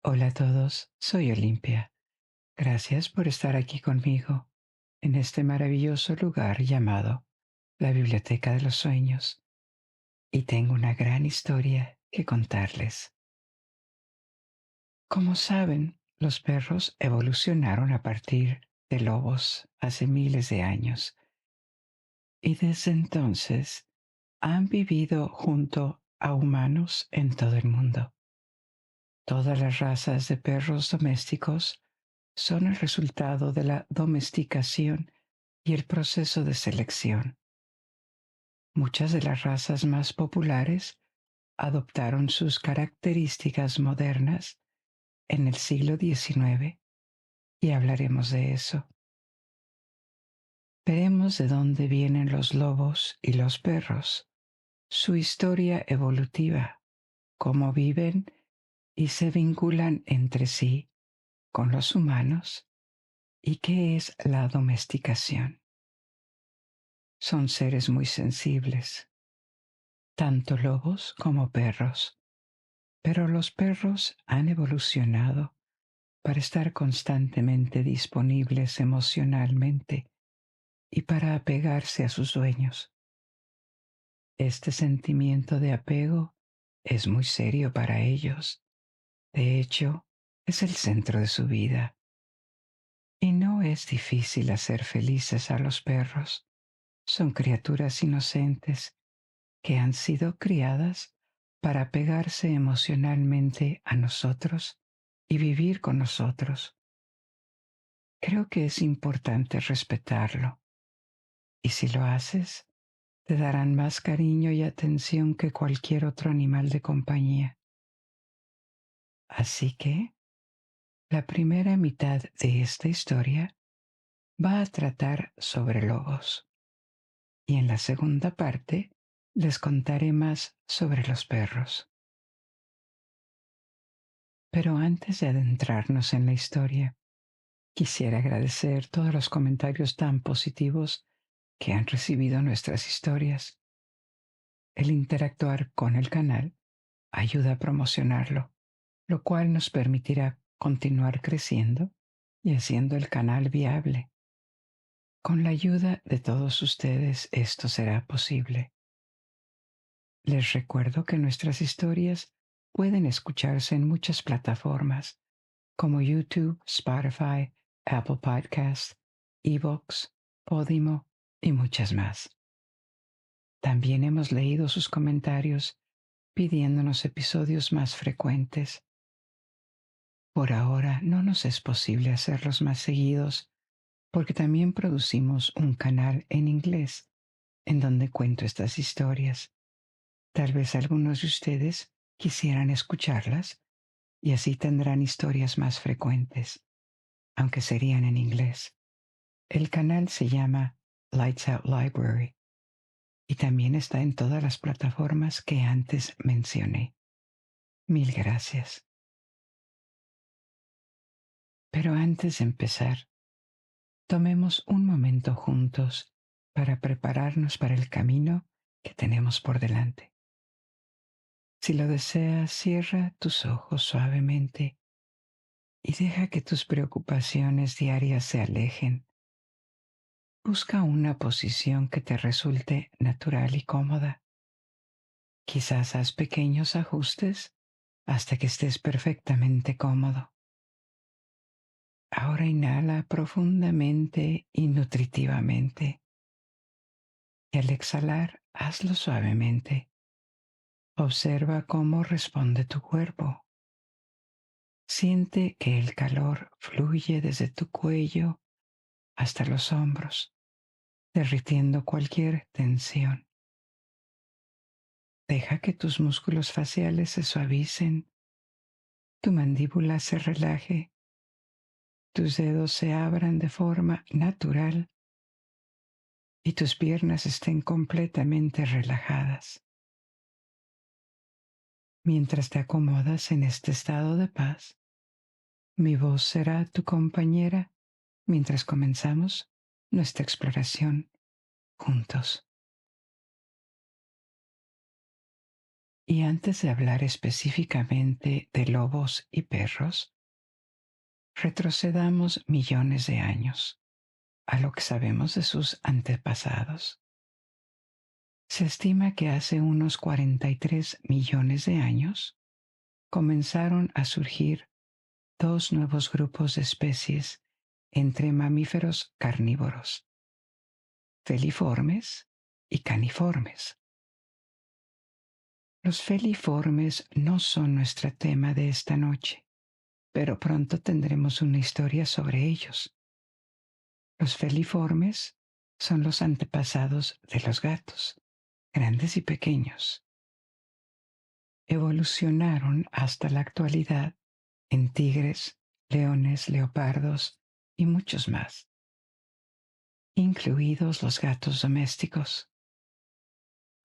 Hola a todos, soy Olimpia. Gracias por estar aquí conmigo en este maravilloso lugar llamado la Biblioteca de los Sueños. Y tengo una gran historia que contarles. Como saben, los perros evolucionaron a partir de lobos hace miles de años y desde entonces han vivido junto a humanos en todo el mundo. Todas las razas de perros domésticos son el resultado de la domesticación y el proceso de selección. Muchas de las razas más populares adoptaron sus características modernas en el siglo XIX y hablaremos de eso. Veremos de dónde vienen los lobos y los perros, su historia evolutiva, cómo viven y se vinculan entre sí con los humanos y qué es la domesticación. Son seres muy sensibles, tanto lobos como perros, pero los perros han evolucionado para estar constantemente disponibles emocionalmente y para apegarse a sus dueños. Este sentimiento de apego es muy serio para ellos. De hecho, es el centro de su vida. Y no es difícil hacer felices a los perros. Son criaturas inocentes que han sido criadas para apegarse emocionalmente a nosotros y vivir con nosotros. Creo que es importante respetarlo, y si lo haces, te darán más cariño y atención que cualquier otro animal de compañía. Así que, la primera mitad de esta historia va a tratar sobre lobos, y en la segunda parte les contaré más sobre los perros. Pero antes de adentrarnos en la historia, quisiera agradecer todos los comentarios tan positivos que han recibido nuestras historias. El interactuar con el canal ayuda a promocionarlo, lo cual nos permitirá continuar creciendo y haciendo el canal viable. Con la ayuda de todos ustedes esto será posible. Les recuerdo que nuestras historias pueden escucharse en muchas plataformas como YouTube, Spotify, Apple Podcasts, eBooks, Podimo y muchas más. También hemos leído sus comentarios pidiéndonos episodios más frecuentes. Por ahora no nos es posible hacerlos más seguidos porque también producimos un canal en inglés en donde cuento estas historias. Tal vez algunos de ustedes quisieran escucharlas y así tendrán historias más frecuentes, aunque serían en inglés. El canal se llama Lights Out Library y también está en todas las plataformas que antes mencioné. Mil gracias. Pero antes de empezar, tomemos un momento juntos para prepararnos para el camino que tenemos por delante. Si lo deseas, cierra tus ojos suavemente y deja que tus preocupaciones diarias se alejen. Busca una posición que te resulte natural y cómoda. Quizás haz pequeños ajustes hasta que estés perfectamente cómodo. Ahora inhala profundamente y nutritivamente. Y al exhalar, hazlo suavemente. Observa cómo responde tu cuerpo. Siente que el calor fluye desde tu cuello hasta los hombros, derritiendo cualquier tensión. Deja que tus músculos faciales se suavicen, tu mandíbula se relaje, tus dedos se abran de forma natural y tus piernas estén completamente relajadas. Mientras te acomodas en este estado de paz, mi voz será tu compañera mientras comenzamos nuestra exploración juntos. Y antes de hablar específicamente de lobos y perros, retrocedamos millones de años a lo que sabemos de sus antepasados. Se estima que hace unos 43 millones de años comenzaron a surgir dos nuevos grupos de especies entre mamíferos carnívoros, feliformes y caniformes. Los feliformes no son nuestro tema de esta noche, pero pronto tendremos una historia sobre ellos. Los feliformes son los antepasados de los gatos, grandes y pequeños. Evolucionaron hasta la actualidad en tigres, leones, leopardos y muchos más, incluidos los gatos domésticos.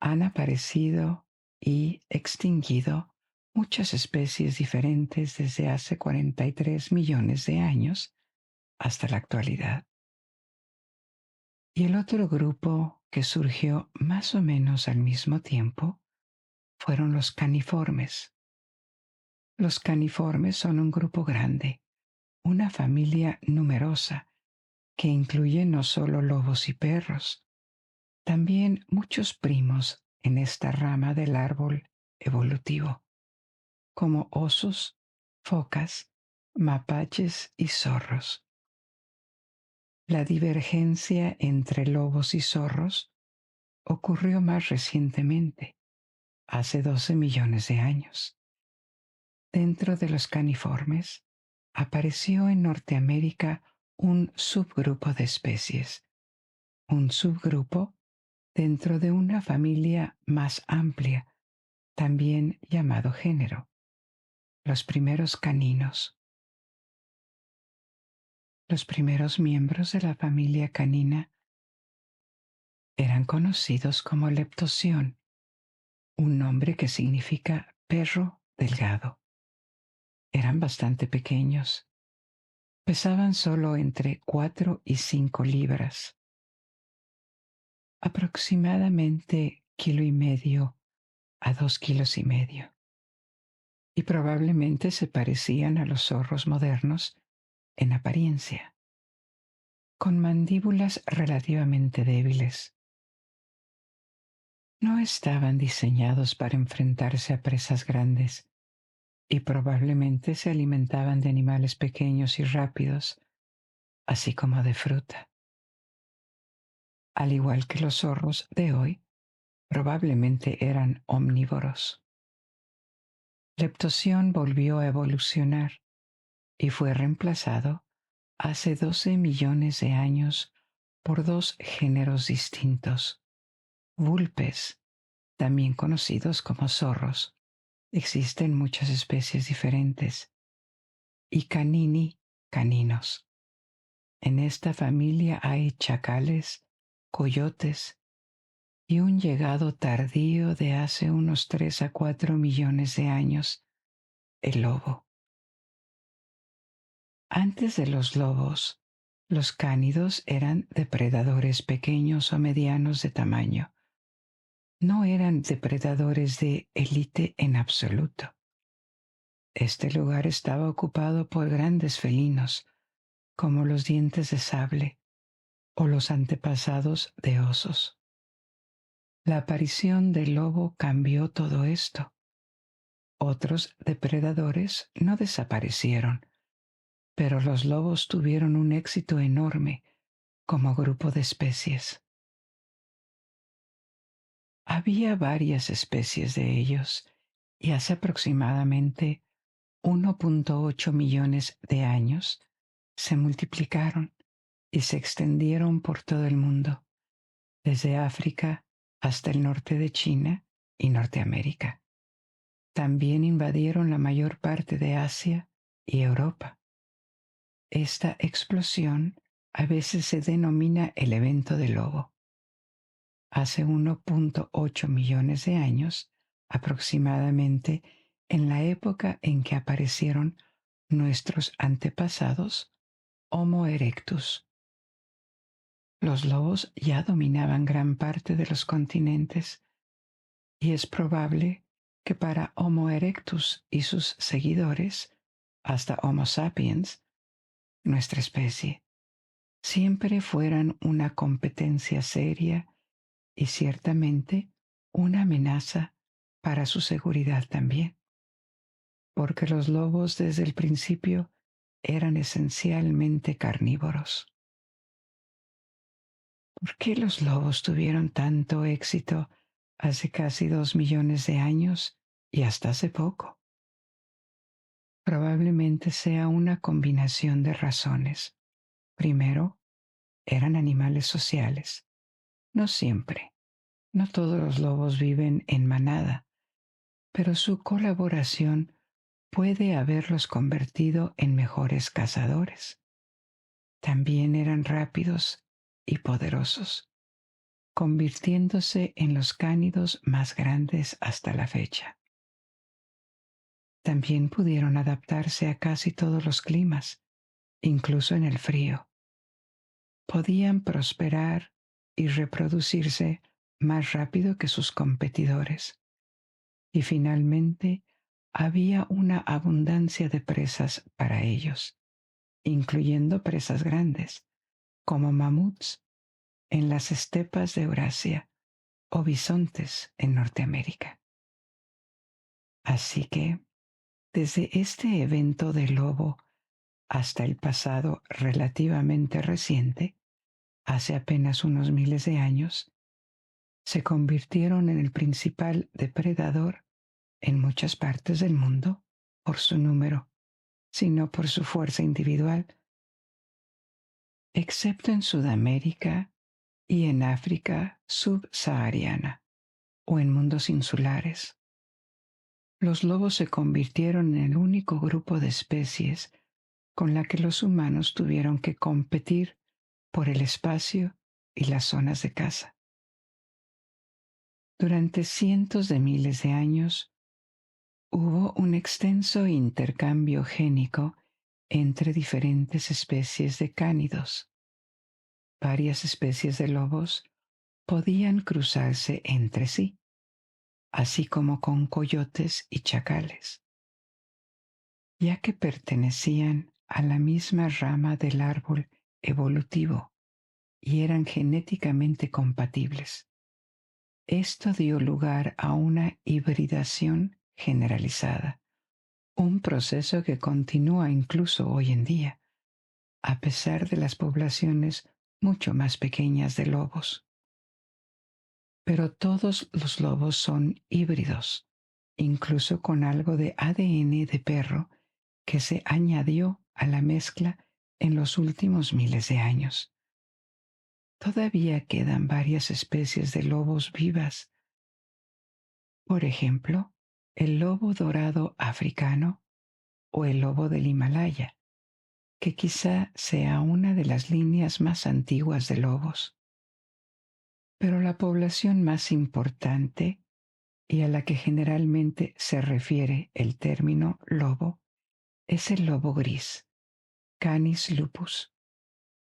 Han aparecido y extinguido muchas especies diferentes desde hace 43 millones de años hasta la actualidad. Y el otro grupo que surgió más o menos al mismo tiempo fueron los caniformes. Los caniformes son un grupo grande, una familia numerosa que incluye no solo lobos y perros, también muchos primos en esta rama del árbol evolutivo, como osos, focas, mapaches y zorros. La divergencia entre lobos y zorros ocurrió más recientemente, hace 12 millones de años. Dentro de los caniformes, apareció en Norteamérica un subgrupo de especies, un subgrupo dentro de una familia más amplia, también llamado género, los primeros caninos. Los primeros miembros de la familia canina eran conocidos como Leptosión, un nombre que significa perro delgado. Eran bastante pequeños. Pesaban solo entre 4 y 5 libras, aproximadamente 1,5 kilos a 2,5 kilos, y probablemente se parecían a los zorros modernos en apariencia, con mandíbulas relativamente débiles. No estaban diseñados para enfrentarse a presas grandes y probablemente se alimentaban de animales pequeños y rápidos, así como de fruta. Al igual que los zorros de hoy, probablemente eran omnívoros. Leptosión volvió a evolucionar y fue reemplazado hace 12 millones de años por dos géneros distintos, vulpes, también conocidos como zorros. Existen muchas especies diferentes. Y canini, caninos. En esta familia hay chacales, coyotes y un llegado tardío de hace unos 3 a 4 millones de años, el lobo. Antes de los lobos, los cánidos eran depredadores pequeños o medianos de tamaño. No eran depredadores de élite en absoluto. Este lugar estaba ocupado por grandes felinos, como los dientes de sable o los antepasados de osos. La aparición del lobo cambió todo esto. Otros depredadores no desaparecieron, pero los lobos tuvieron un éxito enorme como grupo de especies. Había varias especies de ellos y hace aproximadamente 1,8 millones de años se multiplicaron y se extendieron por todo el mundo, desde África hasta el norte de China y Norteamérica. También invadieron la mayor parte de Asia y Europa. Esta explosión a veces se denomina el evento del lobo. Hace 1,8 millones de años, aproximadamente en la época en que aparecieron nuestros antepasados Homo erectus. Los lobos ya dominaban gran parte de los continentes y es probable que para Homo erectus y sus seguidores, hasta Homo sapiens, nuestra especie, siempre fueran una competencia seria y ciertamente una amenaza para su seguridad también, porque los lobos desde el principio eran esencialmente carnívoros. ¿Por qué los lobos tuvieron tanto éxito hace casi 2 millones de años y hasta hace poco? Probablemente sea una combinación de razones. Primero, eran animales sociales. No siempre. No todos los lobos viven en manada, pero su colaboración puede haberlos convertido en mejores cazadores. También eran rápidos y poderosos, convirtiéndose en los cánidos más grandes hasta la fecha. También pudieron adaptarse a casi todos los climas, incluso en el frío. Podían prosperar y reproducirse más rápido que sus competidores. Y finalmente, había una abundancia de presas para ellos, incluyendo presas grandes, como mamuts en las estepas de Eurasia o bisontes en Norteamérica. Así que, desde este evento del lobo hasta el pasado relativamente reciente, hace apenas unos miles de años, se convirtieron en el principal depredador en muchas partes del mundo por su número, sino por su fuerza individual, excepto en Sudamérica y en África subsahariana o en mundos insulares. Los lobos se convirtieron en el único grupo de especies con la que los humanos tuvieron que competir por el espacio y las zonas de caza. Durante cientos de miles de años, hubo un extenso intercambio génico entre diferentes especies de cánidos. Varias especies de lobos podían cruzarse entre sí, así como con coyotes y chacales, ya que pertenecían a la misma rama del árbol evolutivo y eran genéticamente compatibles. Esto dio lugar a una hibridación generalizada, un proceso que continúa incluso hoy en día, a pesar de las poblaciones mucho más pequeñas de lobos. Pero todos los lobos son híbridos, incluso con algo de ADN de perro que se añadió a la mezcla en los últimos miles de años. Todavía quedan varias especies de lobos vivas. Por ejemplo, el lobo dorado africano o el lobo del Himalaya, que quizá sea una de las líneas más antiguas de lobos. Pero la población más importante y a la que generalmente se refiere el término lobo es el lobo gris, Canis lupus,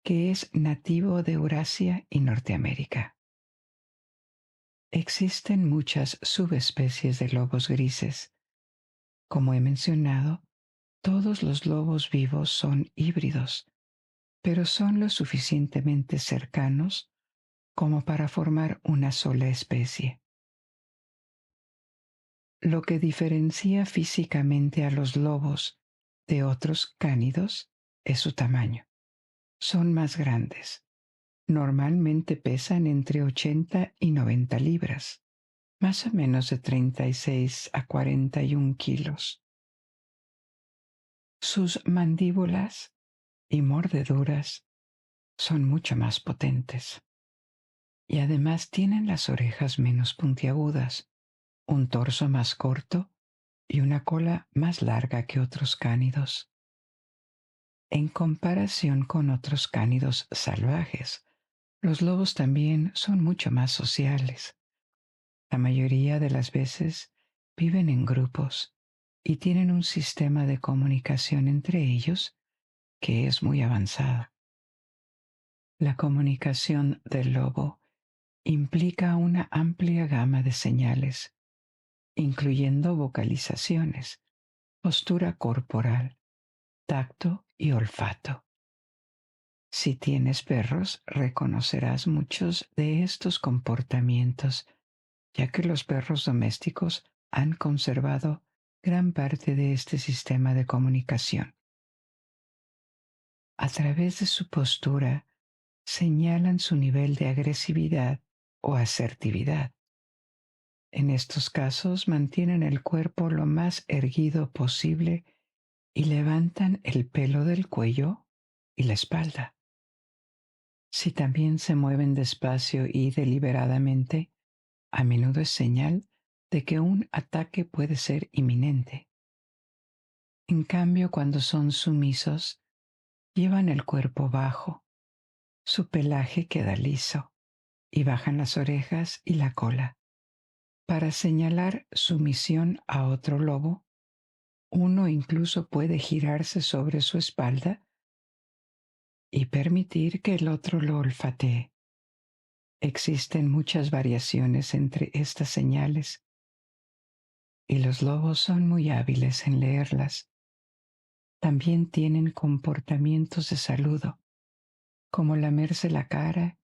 que es nativo de Eurasia y Norteamérica. Existen muchas subespecies de lobos grises. Como he mencionado, todos los lobos vivos son híbridos, pero son lo suficientemente cercanos como para formar una sola especie. Lo que diferencia físicamente a los lobos de otros cánidos es su tamaño. Son más grandes. Normalmente pesan entre 80 y 90 libras, más o menos de 36 a 41 kilos. Sus mandíbulas y mordeduras son mucho más potentes. Y además tienen las orejas menos puntiagudas, un torso más corto y una cola más larga que otros cánidos. En comparación con otros cánidos salvajes, los lobos también son mucho más sociales. La mayoría de las veces viven en grupos y tienen un sistema de comunicación entre ellos que es muy avanzado. La comunicación del lobo implica una amplia gama de señales, incluyendo vocalizaciones, postura corporal, tacto y olfato. Si tienes perros, reconocerás muchos de estos comportamientos, ya que los perros domésticos han conservado gran parte de este sistema de comunicación. A través de su postura, señalan su nivel de agresividad o asertividad. En estos casos, mantienen el cuerpo lo más erguido posible y levantan el pelo del cuello y la espalda. Si también se mueven despacio y deliberadamente, a menudo es señal de que un ataque puede ser inminente. En cambio, cuando son sumisos, llevan el cuerpo bajo, su pelaje queda liso y bajan las orejas y la cola. Para señalar sumisión a otro lobo, uno incluso puede girarse sobre su espalda y permitir que el otro lo olfatee. Existen muchas variaciones entre estas señales y los lobos son muy hábiles en leerlas. También tienen comportamientos de saludo, como lamerse la cara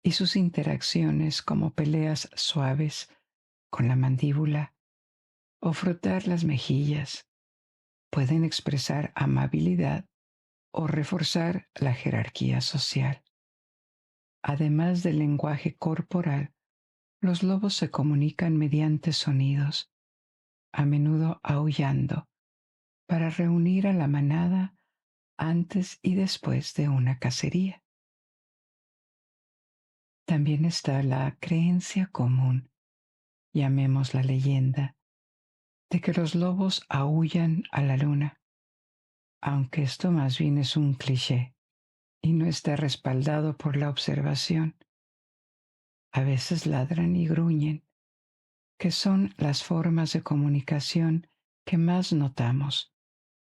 y sus interacciones como peleas suaves con la mandíbula o frotar las mejillas. Pueden expresar amabilidad o reforzar la jerarquía social. Además del lenguaje corporal, los lobos se comunican mediante sonidos, a menudo aullando, para reunir a la manada antes y después de una cacería. También está la creencia común, llamémosla leyenda, de que los lobos aúllan a la luna, aunque esto más bien es un cliché y no está respaldado por la observación. A veces ladran y gruñen, que son las formas de comunicación que más notamos,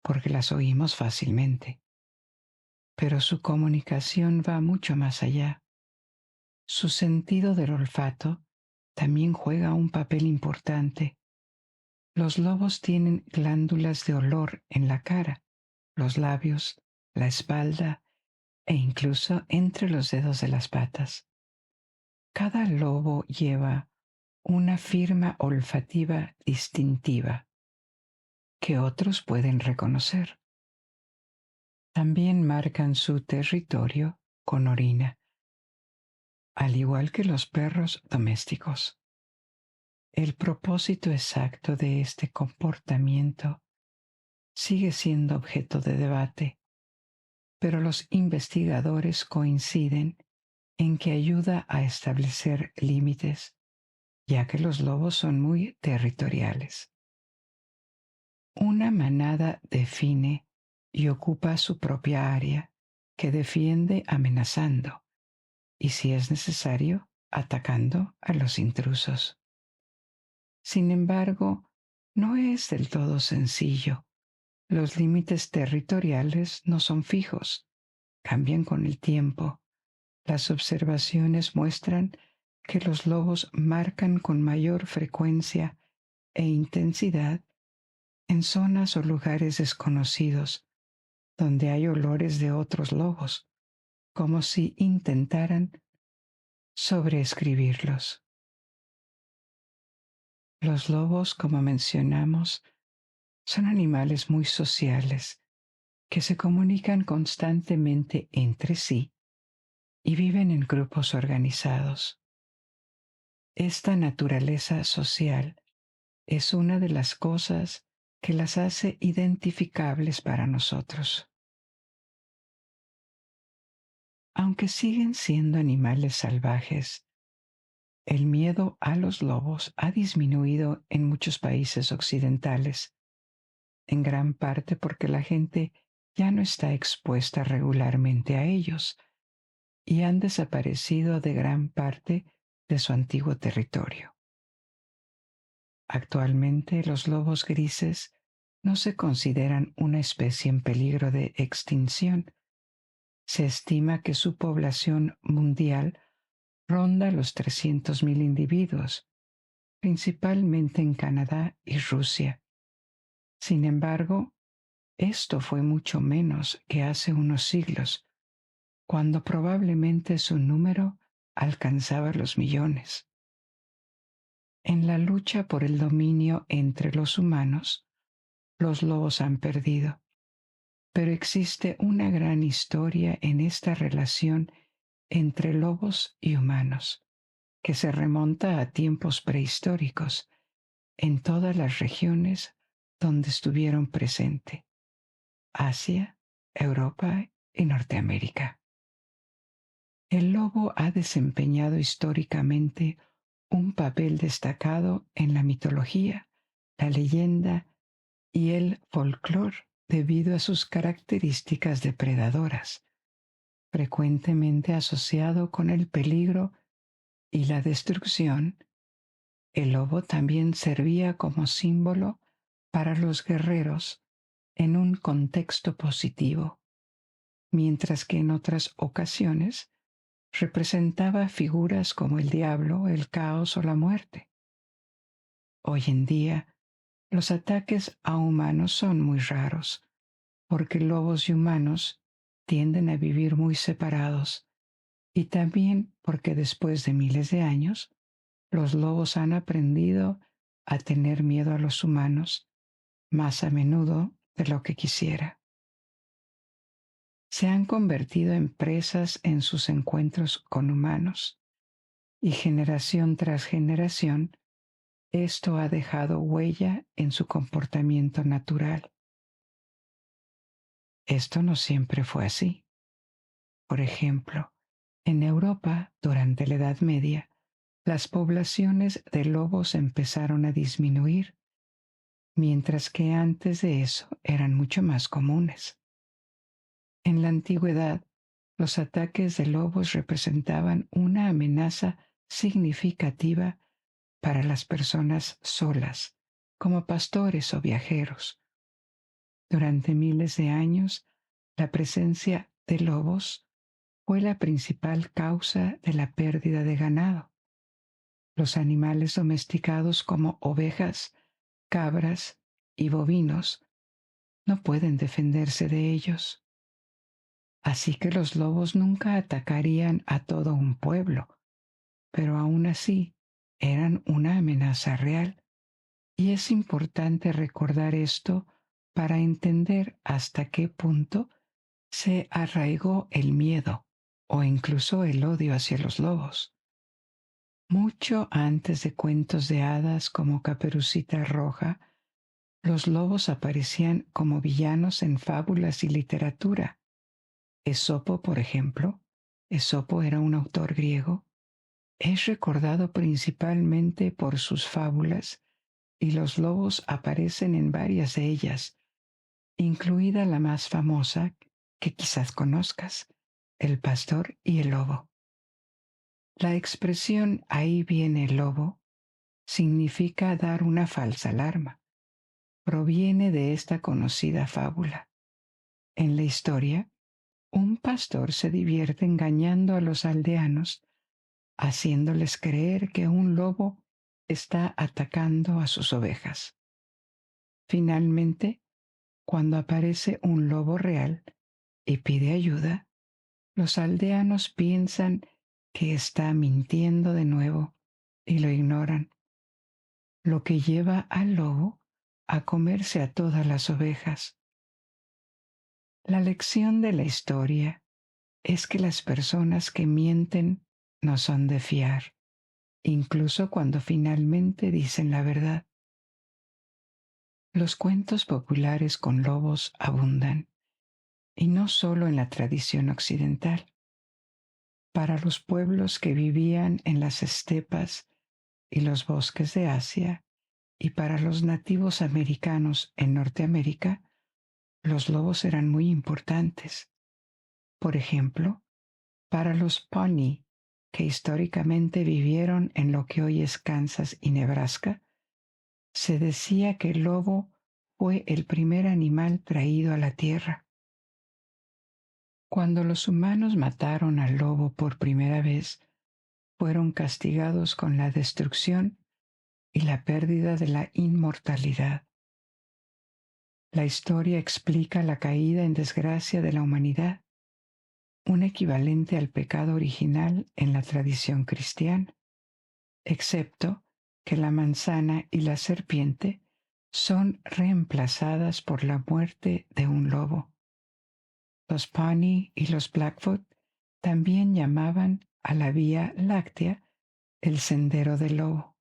porque las oímos fácilmente. Pero su comunicación va mucho más allá. Su sentido del olfato también juega un papel importante. Los lobos tienen glándulas de olor en la cara, los labios, la espalda e incluso entre los dedos de las patas. Cada lobo lleva una firma olfativa distintiva que otros pueden reconocer. También marcan su territorio con orina, al igual que los perros domésticos. El propósito exacto de este comportamiento sigue siendo objeto de debate, pero los investigadores coinciden en que ayuda a establecer límites, ya que los lobos son muy territoriales. Una manada define y ocupa su propia área, que defiende amenazando y, si es necesario, atacando a los intrusos. Sin embargo, no es del todo sencillo. Los límites territoriales no son fijos, cambian con el tiempo. Las observaciones muestran que los lobos marcan con mayor frecuencia e intensidad en zonas o lugares desconocidos, donde hay olores de otros lobos, como si intentaran sobreescribirlos. Los lobos, como mencionamos, son animales muy sociales que se comunican constantemente entre sí y viven en grupos organizados. Esta naturaleza social es una de las cosas que las hace identificables para nosotros. Aunque siguen siendo animales salvajes, el miedo a los lobos ha disminuido en muchos países occidentales, en gran parte porque la gente ya no está expuesta regularmente a ellos y han desaparecido de gran parte de su antiguo territorio. Actualmente los lobos grises no se consideran una especie en peligro de extinción. Se estima que su población mundial ronda los 300,000 individuos, principalmente en Canadá y Rusia. Sin embargo, esto fue mucho menos que hace unos siglos, cuando probablemente su número alcanzaba los millones. En la lucha por el dominio entre los humanos, los lobos han perdido, pero existe una gran historia en esta relación entre lobos y humanos, que se remonta a tiempos prehistóricos en todas las regiones donde estuvieron presentes: Asia, Europa y Norteamérica. El lobo ha desempeñado históricamente un papel destacado en la mitología, la leyenda y el folclore debido a sus características depredadoras, frecuentemente asociado con el peligro y la destrucción. El lobo también servía como símbolo para los guerreros en un contexto positivo, mientras que en otras ocasiones representaba figuras como el diablo, el caos o la muerte. Hoy en día, los ataques a humanos son muy raros, porque lobos y humanos tienden a vivir muy separados, y también porque después de miles de años, los lobos han aprendido a tener miedo a los humanos más a menudo de lo que quisiera. Se han convertido en presas en sus encuentros con humanos, y generación tras generación, esto ha dejado huella en su comportamiento natural. Esto no siempre fue así. Por ejemplo, en Europa, durante la Edad Media, las poblaciones de lobos empezaron a disminuir, mientras que antes de eso eran mucho más comunes. En la antigüedad, los ataques de lobos representaban una amenaza significativa para las personas solas, como pastores o viajeros. Durante miles de años, la presencia de lobos fue la principal causa de la pérdida de ganado. Los animales domesticados como ovejas, cabras y bovinos no pueden defenderse de ellos. Así que los lobos nunca atacarían a todo un pueblo, pero aún así eran una amenaza real. Y es importante recordar esto para entender hasta qué punto se arraigó el miedo o incluso el odio hacia los lobos. Mucho antes de cuentos de hadas como Caperucita Roja, los lobos aparecían como villanos en fábulas y literatura. Esopo, por ejemplo, Esopo era un autor griego, es recordado principalmente por sus fábulas, y los lobos aparecen en varias de ellas, incluida la más famosa que quizás conozcas, El pastor y el lobo. La expresión "ahí viene el lobo" significa dar una falsa alarma. Proviene de esta conocida fábula. En la historia, un pastor se divierte engañando a los aldeanos, haciéndoles creer que un lobo está atacando a sus ovejas. Finalmente, cuando aparece un lobo real y pide ayuda, los aldeanos piensan que está mintiendo de nuevo y lo ignoran, lo que lleva al lobo a comerse a todas las ovejas. La lección de la historia es que las personas que mienten no son de fiar, incluso cuando finalmente dicen la verdad. Los cuentos populares con lobos abundan, y no solo en la tradición occidental. Para los pueblos que vivían en las estepas y los bosques de Asia, y para los nativos americanos en Norteamérica, los lobos eran muy importantes. Por ejemplo, para los Pawnee, que históricamente vivieron en lo que hoy es Kansas y Nebraska, se decía que el lobo fue el primer animal traído a la tierra. Cuando los humanos mataron al lobo por primera vez, fueron castigados con la destrucción y la pérdida de la inmortalidad. La historia explica la caída en desgracia de la humanidad, un equivalente al pecado original en la tradición cristiana, excepto que la manzana y la serpiente son reemplazadas por la muerte de un lobo. Los Pawnee y los Blackfoot también llamaban a la Vía Láctea el Sendero del Lobo.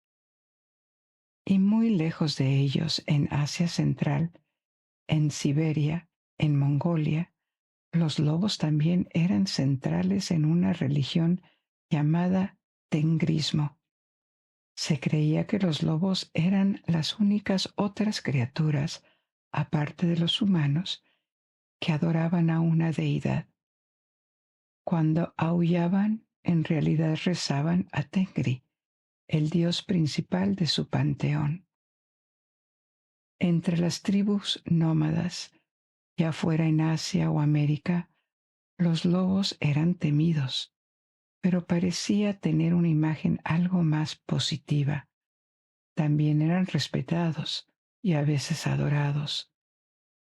Y muy lejos de ellos, en Asia Central, en Siberia, en Mongolia, los lobos también eran centrales en una religión llamada Tengrismo. Se creía que los lobos eran las únicas otras criaturas, aparte de los humanos, que adoraban a una deidad. Cuando aullaban, en realidad rezaban a Tengri, el dios principal de su panteón. Entre las tribus nómadas, ya fuera en Asia o América, los lobos eran temidos, pero parecía tener una imagen algo más positiva. También eran respetados y a veces adorados.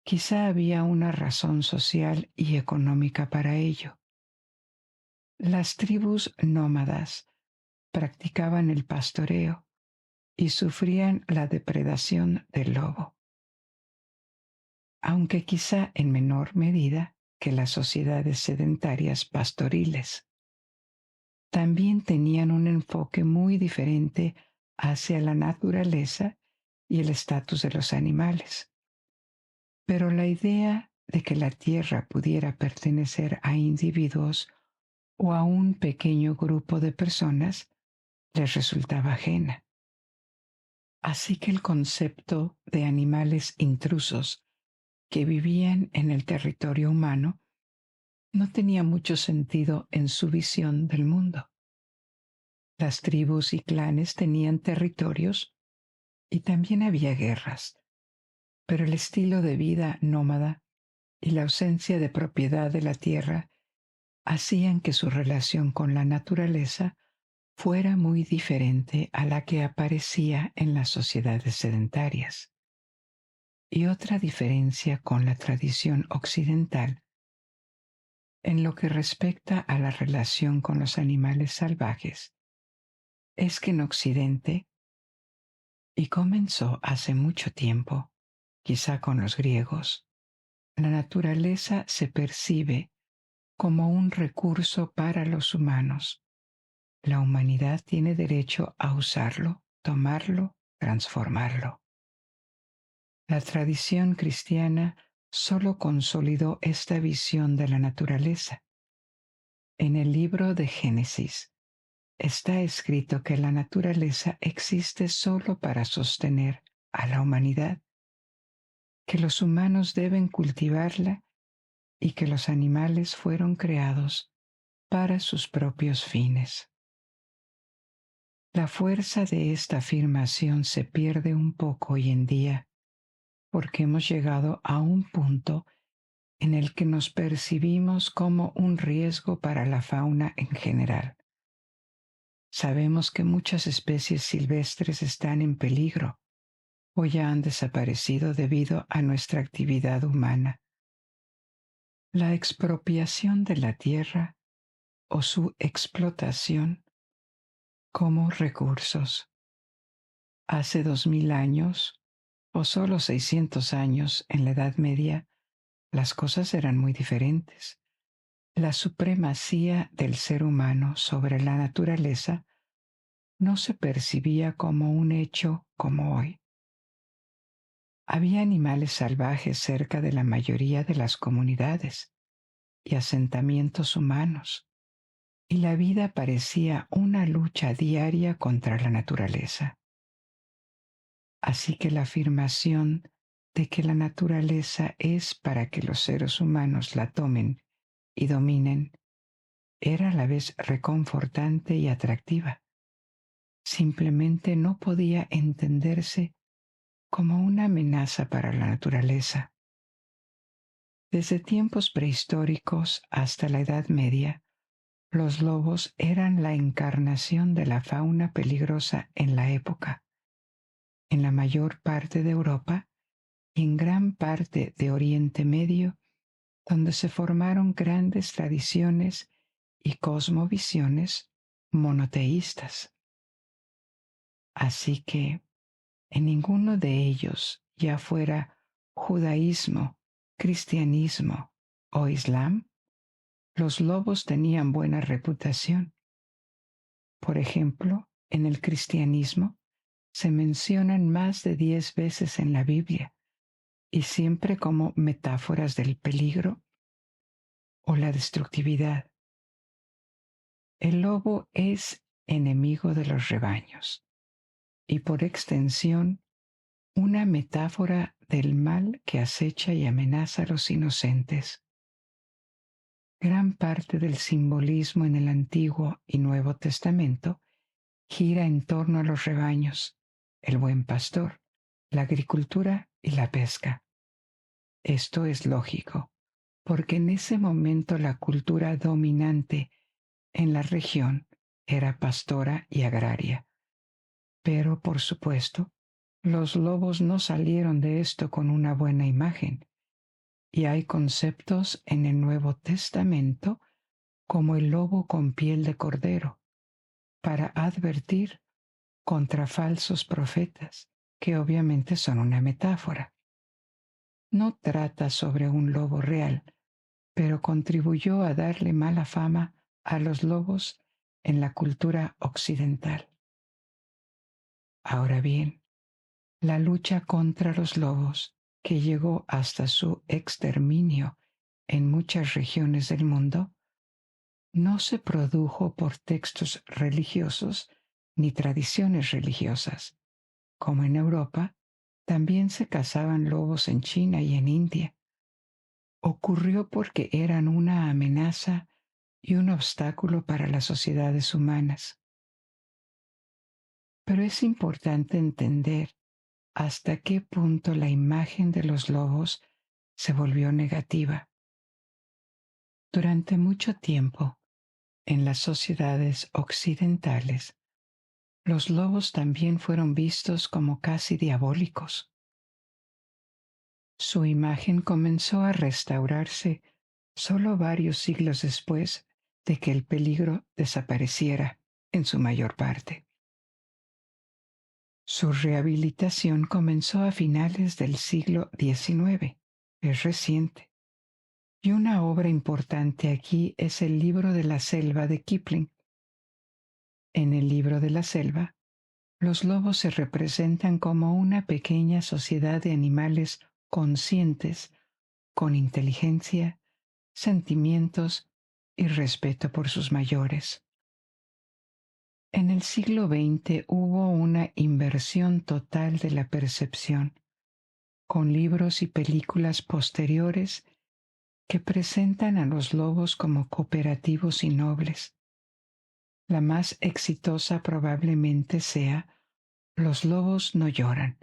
Quizá había una razón social y económica para ello. Las tribus nómadas practicaban el pastoreo y sufrían la depredación del lobo, aunque quizá en menor medida que las sociedades sedentarias pastoriles. También tenían un enfoque muy diferente hacia la naturaleza y el estatus de los animales. Pero la idea de que la tierra pudiera pertenecer a individuos o a un pequeño grupo de personas les resultaba ajena. Así que el concepto de animales intrusos que vivían en el territorio humano no tenía mucho sentido en su visión del mundo. Las tribus y clanes tenían territorios y también había guerras, pero el estilo de vida nómada y la ausencia de propiedad de la tierra hacían que su relación con la naturaleza fuera muy diferente a la que aparecía en las sociedades sedentarias. Y otra diferencia con la tradición occidental en lo que respecta a la relación con los animales salvajes es que en Occidente, y comenzó hace mucho tiempo, quizá con los griegos, la naturaleza se percibe como un recurso para los humanos. La humanidad tiene derecho a usarlo, tomarlo, transformarlo. La tradición cristiana solo consolidó esta visión de la naturaleza. En el libro de Génesis está escrito que la naturaleza existe solo para sostener a la humanidad, que los humanos deben cultivarla y que los animales fueron creados para sus propios fines. La fuerza de esta afirmación se pierde un poco hoy en día porque hemos llegado a un punto en el que nos percibimos como un riesgo para la fauna en general. Sabemos que muchas especies silvestres están en peligro o ya han desaparecido debido a nuestra actividad humana. La expropiación de la tierra o su explotación como recursos. Hace 2000 años o solo 600 años en la Edad Media, las cosas eran muy diferentes. La supremacía del ser humano sobre la naturaleza no se percibía como un hecho como hoy. Había animales salvajes cerca de la mayoría de las comunidades y asentamientos humanos, y la vida parecía una lucha diaria contra la naturaleza. Así que la afirmación de que la naturaleza es para que los seres humanos la tomen y dominen era a la vez reconfortante y atractiva. Simplemente no podía entenderse como una amenaza para la naturaleza. Desde tiempos prehistóricos hasta la Edad Media, los lobos eran la encarnación de la fauna peligrosa en la época en la mayor parte de Europa y en gran parte de Oriente Medio, donde se formaron grandes tradiciones y cosmovisiones monoteístas. Así que en ninguno de ellos, ya fuera judaísmo, cristianismo o islam, los lobos tenían buena reputación. Por ejemplo, en el cristianismo se mencionan más de 10 veces en la Biblia y siempre como metáforas del peligro o la destructividad. El lobo es enemigo de los rebaños y por extensión una metáfora del mal que acecha y amenaza a los inocentes. Gran parte del simbolismo en el Antiguo y Nuevo Testamento gira en torno a los rebaños, el buen pastor, la agricultura y la pesca. Esto es lógico, porque en ese momento la cultura dominante en la región era pastora y agraria. Pero, por supuesto, los lobos no salieron de esto con una buena imagen, y hay conceptos en el Nuevo Testamento como el lobo con piel de cordero, para advertir contra falsos profetas, que obviamente son una metáfora. No trata sobre un lobo real, pero contribuyó a darle mala fama a los lobos en la cultura occidental. Ahora bien, la lucha contra los lobos, que llegó hasta su exterminio en muchas regiones del mundo, no se produjo por textos religiosos ni tradiciones religiosas. Como en Europa, también se cazaban lobos en China y en India. Ocurrió porque eran una amenaza y un obstáculo para las sociedades humanas. Pero es importante entender hasta qué punto la imagen de los lobos se volvió negativa. Durante mucho tiempo, en las sociedades occidentales, los lobos también fueron vistos como casi diabólicos. Su imagen comenzó a restaurarse solo varios siglos después de que el peligro desapareciera en su mayor parte. Su rehabilitación comenzó a finales del siglo XIX, es reciente, y una obra importante aquí es el Libro de la Selva de Kipling. En el Libro de la Selva, los lobos se representan como una pequeña sociedad de animales conscientes, con inteligencia, sentimientos y respeto por sus mayores. En el siglo XX hubo una inversión total de la percepción, con libros y películas posteriores que presentan a los lobos como cooperativos y nobles. La más exitosa probablemente sea Los lobos no lloran,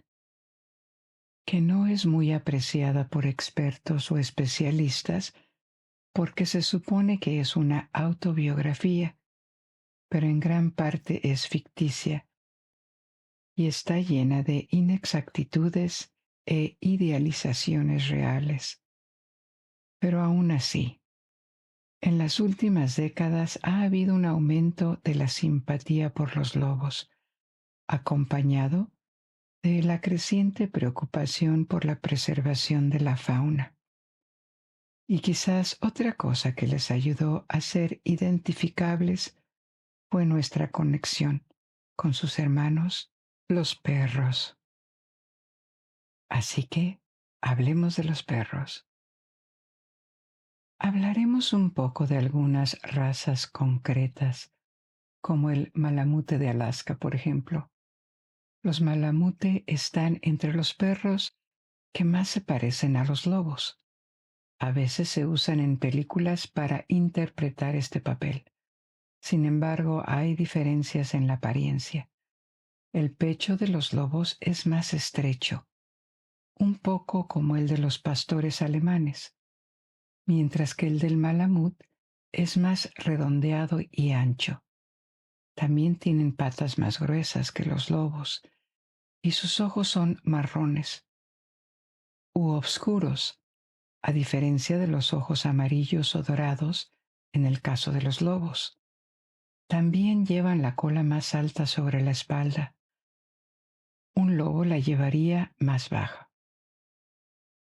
que no es muy apreciada por expertos o especialistas porque se supone que es una autobiografía, pero en gran parte es ficticia y está llena de inexactitudes e idealizaciones reales. Pero aún así, en las últimas décadas ha habido un aumento de la simpatía por los lobos, acompañado de la creciente preocupación por la preservación de la fauna. Y quizás otra cosa que les ayudó a ser identificables fue nuestra conexión con sus hermanos, los perros. Así que hablemos de los perros. Hablaremos un poco de algunas razas concretas, como el malamute de Alaska, por ejemplo. Los malamute están entre los perros que más se parecen a los lobos. A veces se usan en películas para interpretar este papel. Sin embargo, hay diferencias en la apariencia. El pecho de los lobos es más estrecho, un poco como el de los pastores alemanes, mientras que el del malamut es más redondeado y ancho. También tienen patas más gruesas que los lobos y sus ojos son marrones u oscuros, a diferencia de los ojos amarillos o dorados en el caso de los lobos. También llevan la cola más alta sobre la espalda. Un lobo la llevaría más baja.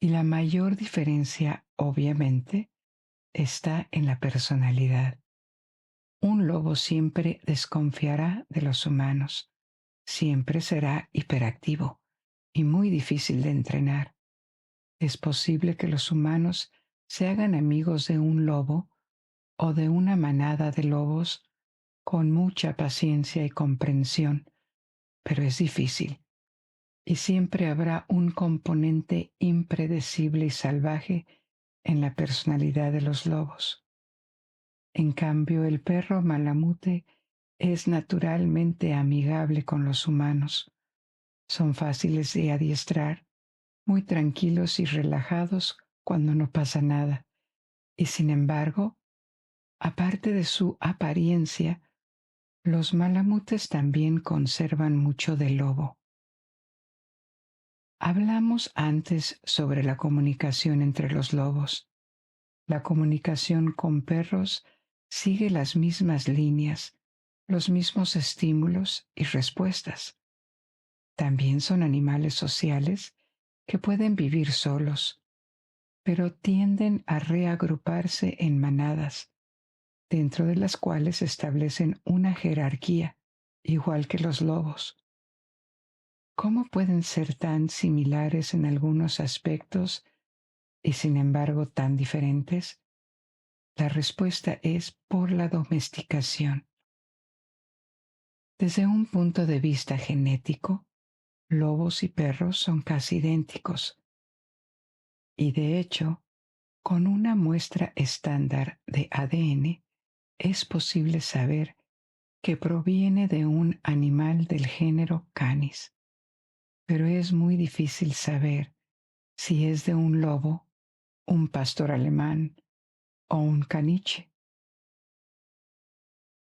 Y la mayor diferencia, obviamente, está en la personalidad. Un lobo siempre desconfiará de los humanos, siempre será hiperactivo y muy difícil de entrenar. Es posible que los humanos se hagan amigos de un lobo o de una manada de lobos con mucha paciencia y comprensión, pero es difícil. Y siempre habrá un componente impredecible y salvaje en la personalidad de los lobos. En cambio, el perro malamute es naturalmente amigable con los humanos. Son fáciles de adiestrar, muy tranquilos y relajados cuando no pasa nada. Y sin embargo, aparte de su apariencia, los malamutes también conservan mucho de lobo. Hablamos antes sobre la comunicación entre los lobos. La comunicación con perros sigue las mismas líneas, los mismos estímulos y respuestas. También son animales sociales que pueden vivir solos, pero tienden a reagruparse en manadas, dentro de las cuales establecen una jerarquía, igual que los lobos. ¿Cómo pueden ser tan similares en algunos aspectos y sin embargo tan diferentes? La respuesta es por la domesticación. Desde un punto de vista genético, lobos y perros son casi idénticos. Y de hecho, con una muestra estándar de ADN es posible saber que proviene de un animal del género Canis, pero es muy difícil saber si es de un lobo, un pastor alemán o un caniche.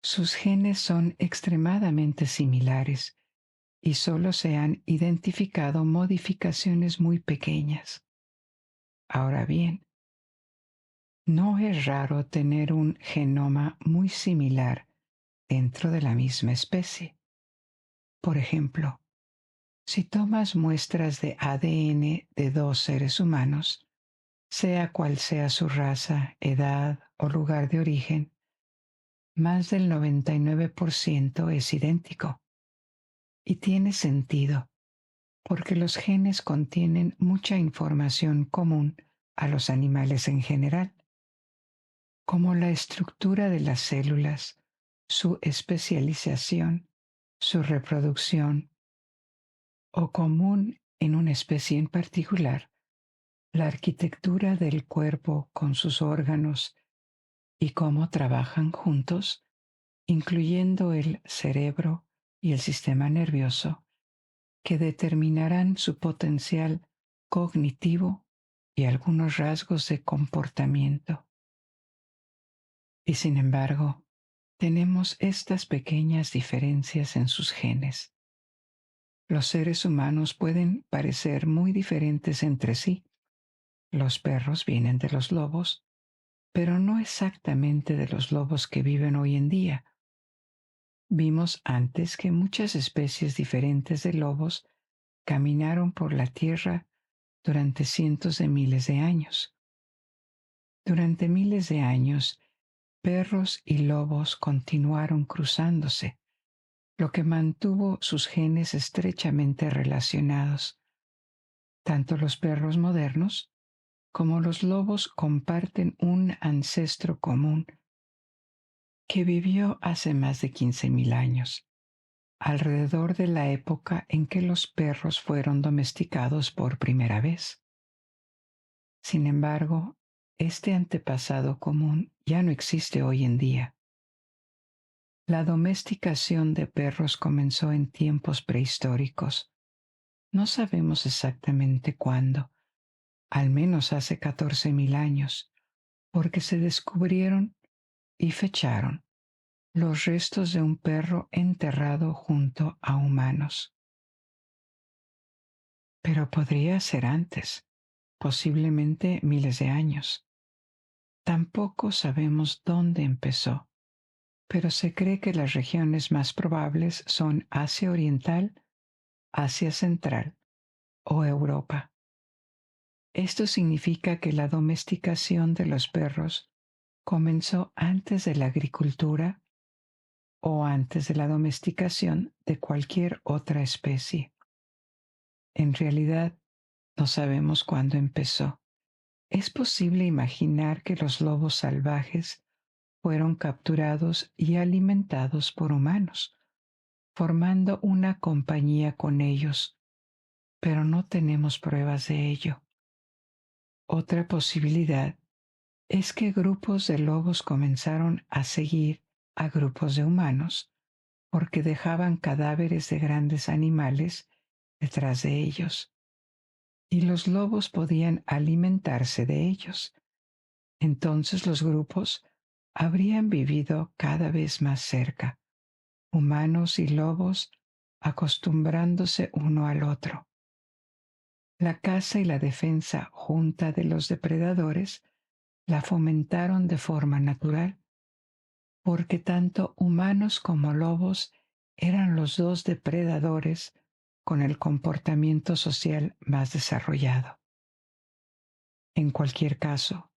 Sus genes son extremadamente similares y solo se han identificado modificaciones muy pequeñas. Ahora bien, no es raro tener un genoma muy similar dentro de la misma especie. Por ejemplo, si tomas muestras de ADN de dos seres humanos, sea cual sea su raza, edad o lugar de origen, más del 99% es idéntico. Y tiene sentido, porque los genes contienen mucha información común a los animales en general, como la estructura de las células, su especialización, su reproducción, o común en una especie en particular, la arquitectura del cuerpo con sus órganos y cómo trabajan juntos, incluyendo el cerebro y el sistema nervioso, que determinarán su potencial cognitivo y algunos rasgos de comportamiento. Y sin embargo, tenemos estas pequeñas diferencias en sus genes. Los seres humanos pueden parecer muy diferentes entre sí. Los perros vienen de los lobos, pero no exactamente de los lobos que viven hoy en día. Vimos antes que muchas especies diferentes de lobos caminaron por la tierra durante cientos de miles de años. Durante miles de años, perros y lobos continuaron cruzándose, lo que mantuvo sus genes estrechamente relacionados. Tanto los perros modernos como los lobos comparten un ancestro común que vivió hace más de 15.000 años, alrededor de la época en que los perros fueron domesticados por primera vez. Sin embargo, este antepasado común ya no existe hoy en día. La domesticación de perros comenzó en tiempos prehistóricos. No sabemos exactamente cuándo, al menos hace 14.000 años, porque se descubrieron y fecharon los restos de un perro enterrado junto a humanos. pero podría ser antes, posiblemente miles de años. Tampoco sabemos dónde empezó, pero se cree que las regiones más probables son Asia Oriental, Asia Central o Europa. Esto significa que la domesticación de los perros comenzó antes de la agricultura o antes de la domesticación de cualquier otra especie. En realidad, no sabemos cuándo empezó. Es posible imaginar que los lobos salvajes fueron capturados y alimentados por humanos, formando una compañía con ellos, pero no tenemos pruebas de ello. Otra posibilidad es que grupos de lobos comenzaron a seguir a grupos de humanos porque dejaban cadáveres de grandes animales detrás de ellos, y los lobos podían alimentarse de ellos. Entonces los grupos habrían vivido cada vez más cerca, humanos y lobos acostumbrándose uno al otro. La caza y la defensa junta de los depredadores la fomentaron de forma natural, porque tanto humanos como lobos eran los dos depredadores con el comportamiento social más desarrollado. En cualquier caso,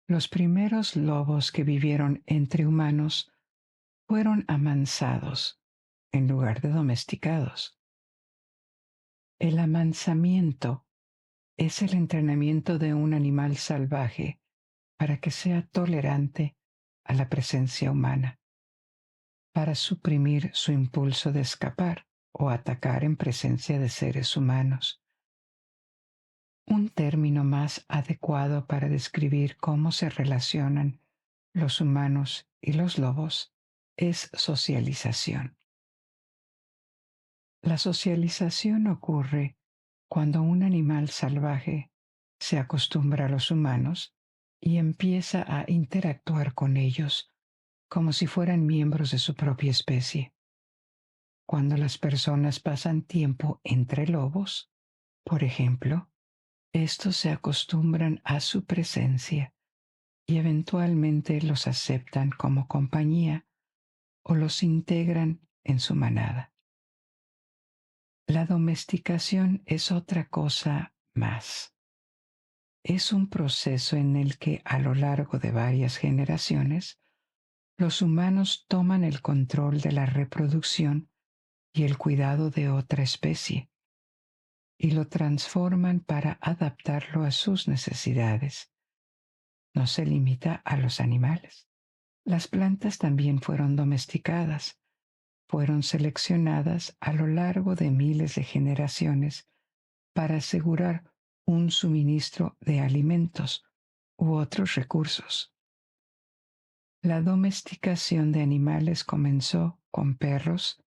los primeros lobos que vivieron entre humanos fueron amansados en lugar de domesticados. El amansamiento es el entrenamiento de un animal salvaje para que sea tolerante a la presencia humana, para suprimir su impulso de escapar o atacar en presencia de seres humanos. Un término más adecuado para describir cómo se relacionan los humanos y los lobos es socialización. La socialización ocurre cuando un animal salvaje se acostumbra a los humanos y empieza a interactuar con ellos como si fueran miembros de su propia especie. Cuando las personas pasan tiempo entre lobos, por ejemplo, estos se acostumbran a su presencia y eventualmente los aceptan como compañía o los integran en su manada. La domesticación es otra cosa más. Es un proceso en el que a lo largo de varias generaciones, los humanos toman el control de la reproducción y el cuidado de otra especie y lo transforman para adaptarlo a sus necesidades. No se limita a los animales. Las plantas también fueron domesticadas, fueron seleccionadas a lo largo de miles de generaciones para asegurar un suministro de alimentos u otros recursos. La domesticación de animales comenzó con perros,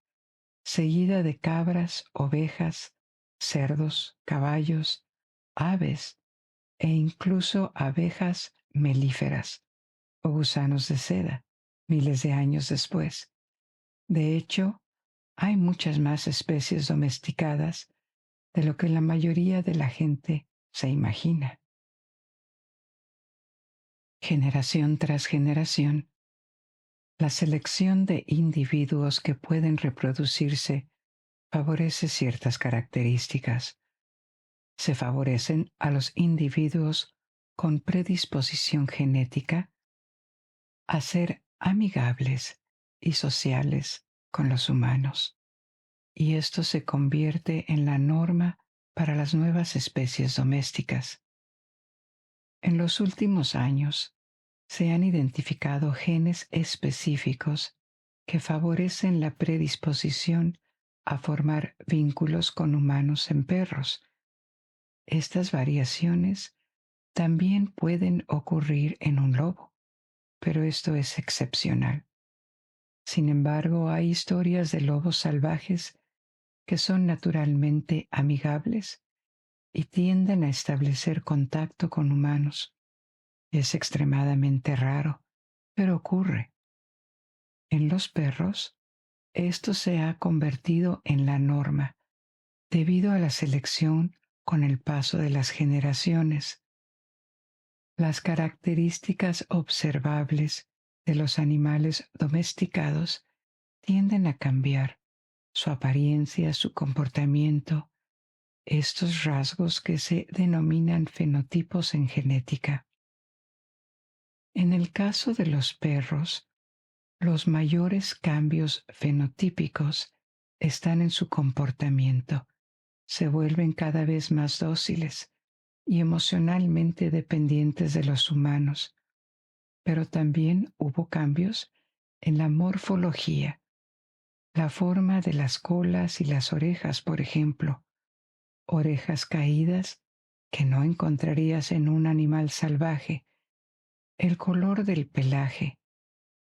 seguida de cabras, ovejas, cerdos, caballos, aves e incluso abejas melíferas o gusanos de seda, miles de años después. De hecho, hay muchas más especies domesticadas de lo que la mayoría de la gente se imagina. Generación tras generación, la selección de individuos que pueden reproducirse favorece ciertas características. Se favorecen a los individuos con predisposición genética a ser amigables y sociales con los humanos, y esto se convierte en la norma para las nuevas especies domésticas. En los últimos años, se han identificado genes específicos que favorecen la predisposición a formar vínculos con humanos en perros. Estas variaciones también pueden ocurrir en un lobo, pero esto es excepcional. Sin embargo, hay historias de lobos salvajes que son naturalmente amigables y tienden a establecer contacto con humanos. Es extremadamente raro, pero ocurre. En los perros, esto se ha convertido en la norma debido a la selección con el paso de las generaciones. Las características observables de los animales domesticados tienden a cambiar, su apariencia, su comportamiento, estos rasgos que se denominan fenotipos en genética. En el caso de los perros, los mayores cambios fenotípicos están en su comportamiento. Se vuelven cada vez más dóciles y emocionalmente dependientes de los humanos, pero también hubo cambios en la morfología, la forma de las colas y las orejas, por ejemplo, orejas caídas que no encontrarías en un animal salvaje, el color del pelaje,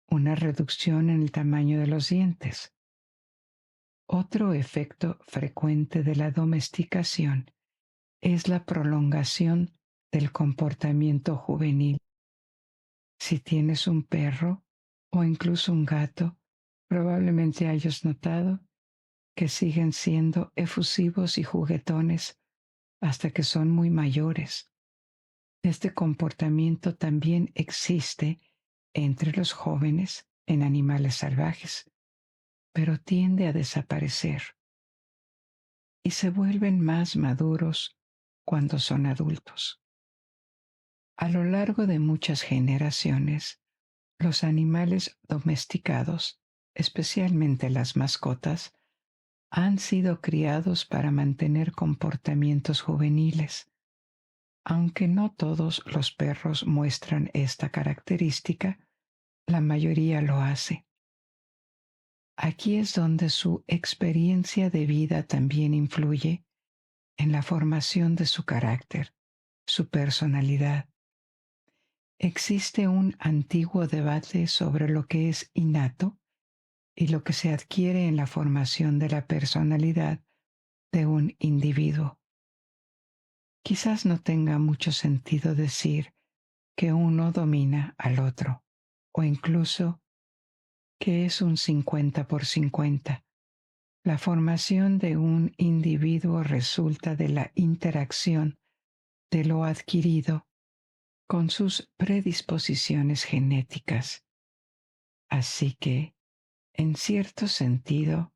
una reducción en el tamaño de los dientes. Otro efecto frecuente de la domesticación es la prolongación del comportamiento juvenil. Si tienes un perro o incluso un gato, probablemente hayas notado que siguen siendo efusivos y juguetones hasta que son muy mayores. Este comportamiento también existe entre los jóvenes en animales salvajes, pero tiende a desaparecer y se vuelven más maduros cuando son adultos. A lo largo de muchas generaciones, los animales domesticados, especialmente las mascotas, han sido criados para mantener comportamientos juveniles. Aunque no todos los perros muestran esta característica, la mayoría lo hace. Aquí es donde su experiencia de vida también influye en la formación de su carácter, su personalidad. Existe un antiguo debate sobre lo que es innato y lo que se adquiere en la formación de la personalidad de un individuo. Quizás no tenga mucho sentido decir que uno domina al otro, o incluso que es un 50 por 50. La formación de un individuo resulta de la interacción de lo adquirido con sus predisposiciones genéticas. Así que, en cierto sentido,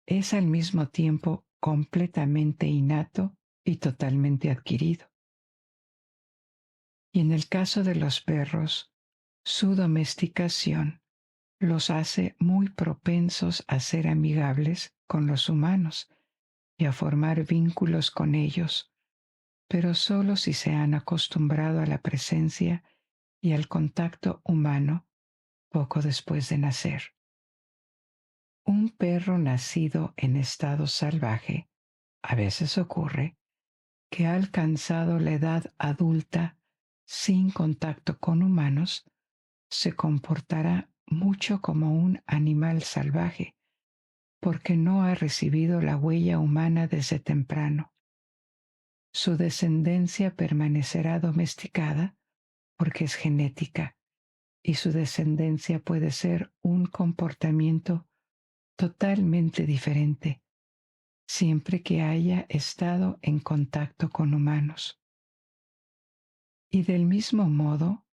es al mismo tiempo completamente innato y totalmente adquirido. Y en el caso de los perros, su domesticación los hace muy propensos a ser amigables con los humanos y a formar vínculos con ellos, pero solo si se han acostumbrado a la presencia y al contacto humano poco después de nacer. Un perro nacido en estado salvaje, a veces ocurre, que ha alcanzado la edad adulta sin contacto con humanos, se comportará mucho como un animal salvaje, porque no ha recibido la huella humana desde temprano. Su descendencia permanecerá domesticada porque es genética, y su descendencia puede ser un comportamiento totalmente diferente, siempre que haya estado en contacto con humanos. Y del mismo modo,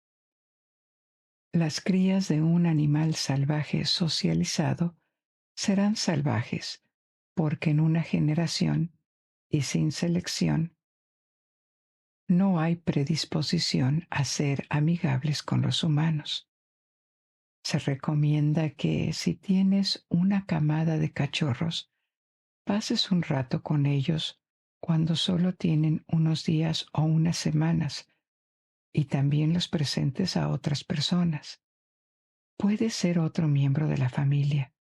las crías de un animal salvaje socializado serán salvajes, porque en una generación y sin selección no hay predisposición a ser amigables con los humanos. Se recomienda que si tienes una camada de cachorros, pases un rato con ellos cuando solo tienen unos días o unas semanas y también los presentes a otras personas. Puede ser otro miembro de la familia,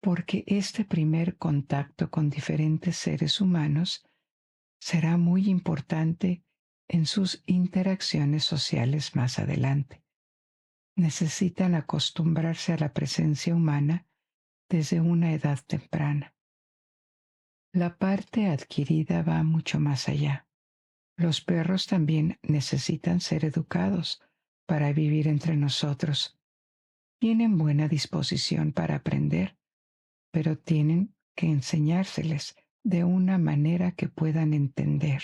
porque este primer contacto con diferentes seres humanos será muy importante en sus interacciones sociales más adelante. Necesitan acostumbrarse a la presencia humana desde una edad temprana. La parte adquirida va mucho más allá. Los perros también necesitan ser educados para vivir entre nosotros. Tienen buena disposición para aprender, pero tienen que enseñárseles de una manera que puedan entender.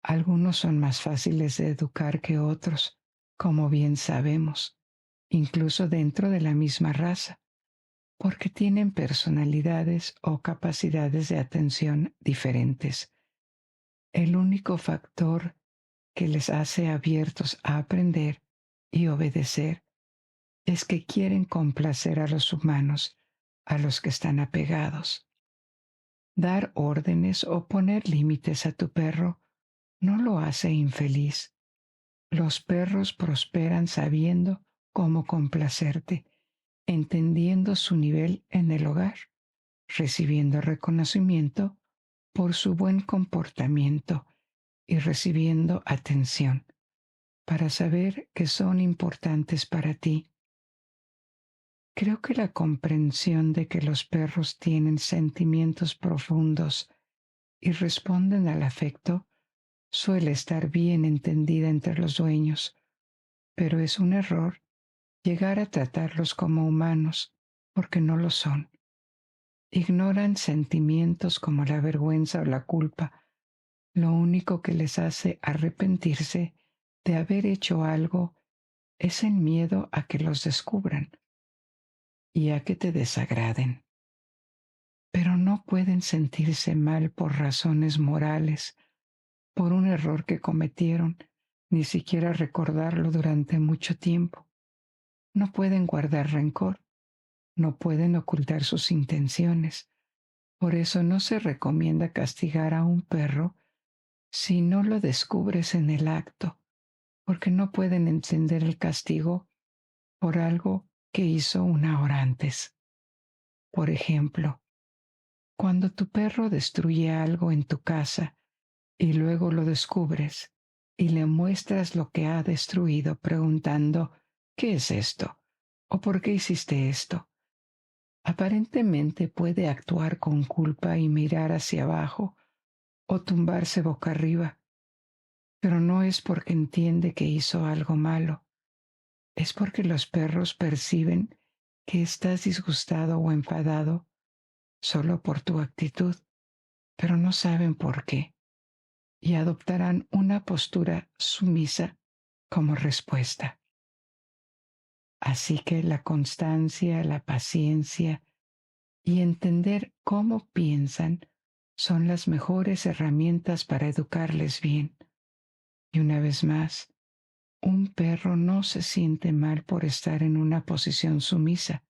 Algunos son más fáciles de educar que otros, como bien sabemos, incluso dentro de la misma raza, porque tienen personalidades o capacidades de atención diferentes. El único factor que les hace abiertos a aprender y obedecer es que quieren complacer a los humanos a los que están apegados. Dar órdenes o poner límites a tu perro no lo hace infeliz. Los perros prosperan sabiendo cómo complacerte, entendiendo su nivel en el hogar, recibiendo reconocimiento por su buen comportamiento y recibiendo atención para saber que son importantes para ti. Creo que la comprensión de que los perros tienen sentimientos profundos y responden al afecto suele estar bien entendida entre los dueños, pero es un error llegar a tratarlos como humanos, porque no lo son. Ignoran sentimientos como la vergüenza o la culpa. Lo único que les hace arrepentirse de haber hecho algo es el miedo a que los descubran y a que te desagraden. Pero no pueden sentirse mal por razones morales, por un error que cometieron, ni siquiera recordarlo durante mucho tiempo. No pueden guardar rencor, no pueden ocultar sus intenciones. Por eso no se recomienda castigar a un perro si no lo descubres en el acto, porque no pueden entender el castigo por algo que hizo una hora antes. Por ejemplo, cuando tu perro destruye algo en tu casa y luego lo descubres y le muestras lo que ha destruido preguntando, ¿qué es esto? ¿O por qué hiciste esto? Aparentemente puede actuar con culpa y mirar hacia abajo o tumbarse boca arriba, pero no es porque entiende que hizo algo malo, es porque los perros perciben que estás disgustado o enfadado solo por tu actitud, pero no saben por qué, y adoptarán una postura sumisa como respuesta. Así que la constancia, la paciencia y entender cómo piensan son las mejores herramientas para educarles bien. Y una vez más, un perro no se siente mal por estar en una posición sumisa.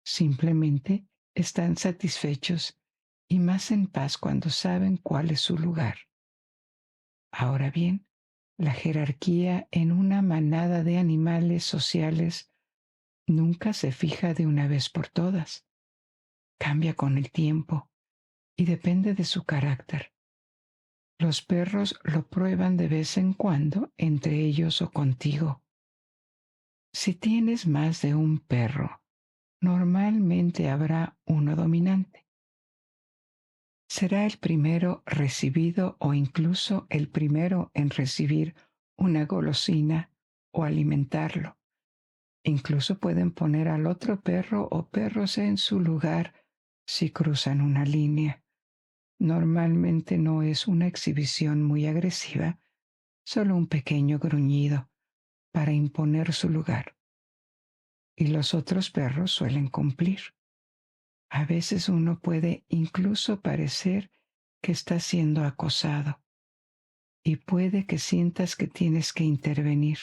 Simplemente están satisfechos y más en paz cuando saben cuál es su lugar. Ahora bien, la jerarquía en una manada de animales sociales nunca se fija de una vez por todas. Cambia con el tiempo y depende de su carácter. Los perros lo prueban de vez en cuando entre ellos o contigo. Si tienes más de un perro, normalmente habrá uno dominante. Será el primero recibido o incluso el primero en recibir una golosina o alimentarlo. Incluso pueden poner al otro perro o perros en su lugar si cruzan una línea. Normalmente no es una exhibición muy agresiva, solo un pequeño gruñido para imponer su lugar. Y los otros perros suelen cumplir. A veces uno puede incluso parecer que está siendo acosado y puede que sientas que tienes que intervenir.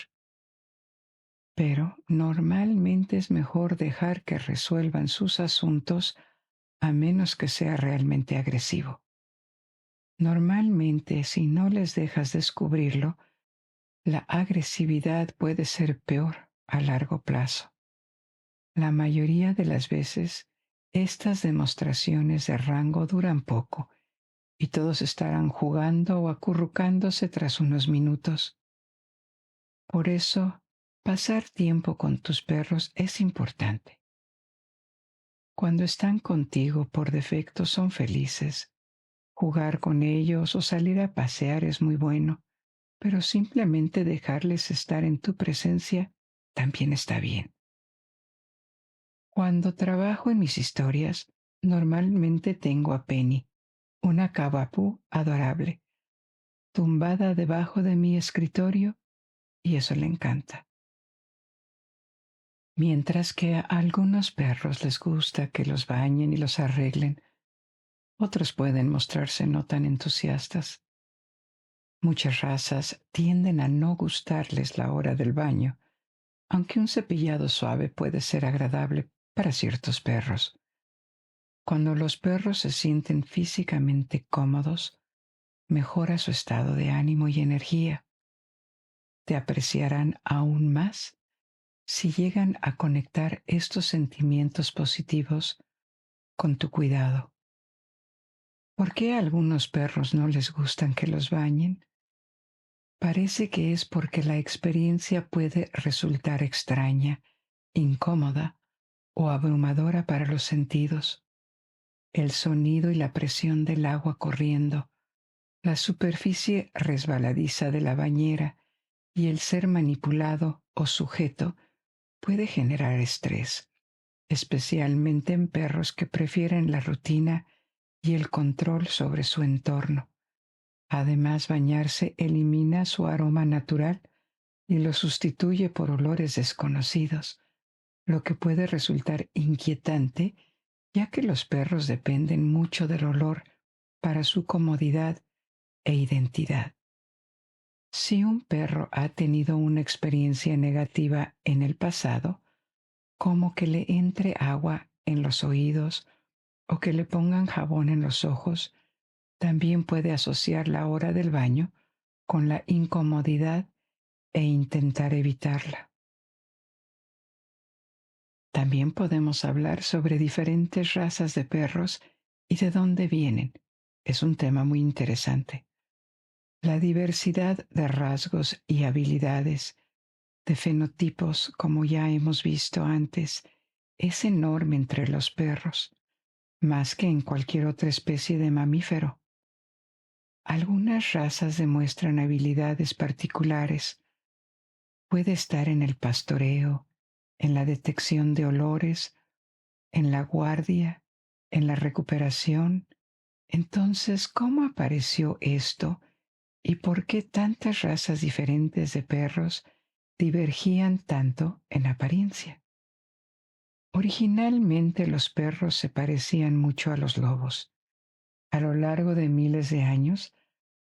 Pero normalmente es mejor dejar que resuelvan sus asuntos a menos que sea realmente agresivo. Normalmente, si no les dejas descubrirlo, la agresividad puede ser peor a largo plazo. La mayoría de las veces, estas demostraciones de rango duran poco y todos estarán jugando o acurrucándose tras unos minutos. Por eso, pasar tiempo con tus perros es importante. Cuando están contigo por defecto son felices. Jugar con ellos o salir a pasear es muy bueno, pero simplemente dejarles estar en tu presencia también está bien. Cuando trabajo en mis historias, Normalmente tengo a Penny, una cavapú adorable, tumbada debajo de mi escritorio y eso le encanta. Mientras que a algunos perros les gusta que los bañen y los arreglen, otros pueden mostrarse no tan entusiastas. Muchas razas tienden a no gustarles la hora del baño, aunque un cepillado suave puede ser agradable para ciertos perros. Cuando los perros se sienten físicamente cómodos, mejora su estado de ánimo y energía. Te apreciarán aún más si llegan a conectar estos sentimientos positivos con tu cuidado. ¿Por qué a algunos perros no les gustan que los bañen? Parece que es porque la experiencia puede resultar extraña, incómoda o abrumadora para los sentidos. El sonido y la presión del agua corriendo, la superficie resbaladiza de la bañera y el ser manipulado o sujeto puede generar estrés, especialmente en perros que prefieren la rutina y el control sobre su entorno. Además, bañarse elimina su aroma natural y lo sustituye por olores desconocidos, lo que puede resultar inquietante, ya que los perros dependen mucho del olor para su comodidad e identidad. Si un perro ha tenido una experiencia negativa en el pasado, como que le entre agua en los oídos o que le pongan jabón en los ojos, también puede asociar la hora del baño con la incomodidad e intentar evitarla. También podemos hablar sobre diferentes razas de perros y de dónde vienen. Es un tema muy interesante. La diversidad de rasgos y habilidades, de fenotipos, como ya hemos visto antes, es enorme entre los perros, más que en cualquier otra especie de mamífero. Algunas razas demuestran habilidades particulares. Puede estar en el pastoreo, en la detección de olores, en la guardia, en la recuperación. Entonces, ¿cómo apareció esto y por qué tantas razas diferentes de perros divergían tanto en apariencia? Originalmente los perros se parecían mucho a los lobos. A lo largo de miles de años,